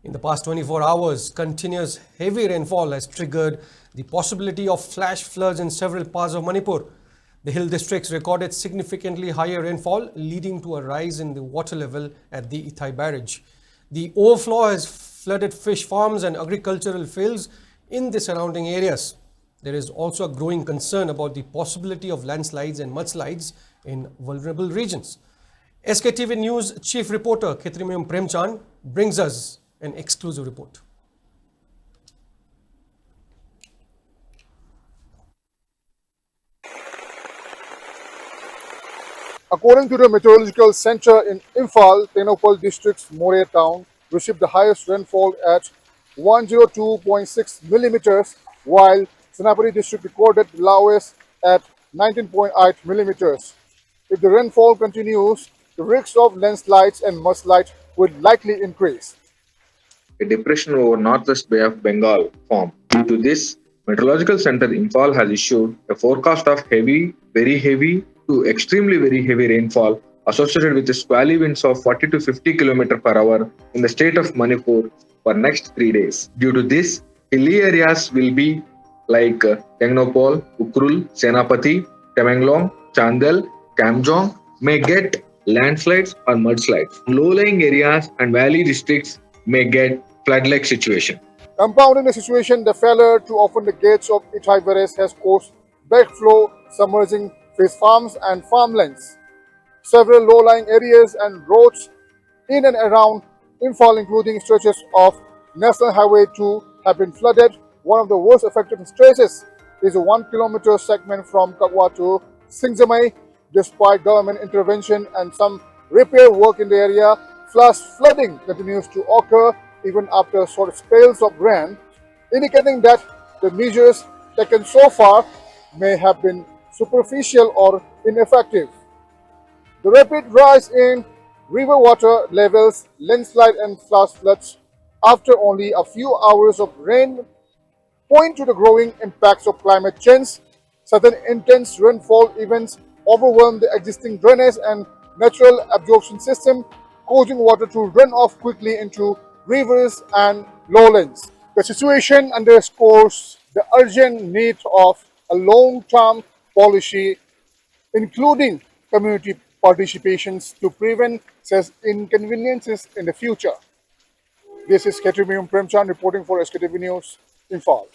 In the past 24 hours, continuous heavy rainfall has triggered the possibility of flash floods in several parts of Manipur. The hill districts recorded significantly higher rainfall, leading to a rise in the water level at the Ithai barrage. The overflow has flooded fish farms and agricultural fields in the surrounding areas. There is also a growing concern about the possibility of landslides and mudslides in vulnerable regions. SKTV News Chief Reporter Khetrimium Premchand brings us an exclusive report. According to the Meteorological Center in Imphal, Tenopal District's More town received the highest rainfall at 102.6 millimeters, while Senapati District recorded the lowest at 19.8 millimeters. If the rainfall continues, the risk of landslides and mudslides will likely increase. A depression over Northwest Bay of Bengal formed. Due to this, Meteorological Center Imphal has issued a forecast of heavy, very heavy to extremely very heavy rainfall associated with squally winds of 40 to 50 km per hour in the state of Manipur for next 3 days. Due to this, hilly areas will be like Tengnopal, Ukrul, Senapati, Temenglong, Chandel, Kamjong may get landslides or mudslides. Low-lying areas and valley districts may get flood-like situation. Compounding the situation, the failure to open the gates of Ithai barrage has caused backflow, submerging fish farms and farmlands. Several low-lying areas and roads in and around Imphal, including stretches of National Highway 2, have been flooded. One of the worst affected stretches is a 1 kilometer segment from Kakwa to Singzamai. Despite government intervention and some repair work in the area, flash flooding continues to occur even after short spells of rain, indicating that the measures taken so far may have been superficial or ineffective. The rapid rise in river water levels, landslide and flash floods after only a few hours of rain point to the growing impacts of climate change. Sudden intense rainfall events overwhelm the existing drainage and natural absorption system, causing water to run off quickly into rivers and lowlands. The situation underscores the urgent need of a long-term policy, including community participations, to prevent such inconveniences in the future. This is Khetrimium Premchand reporting for SKTV News, Imphal.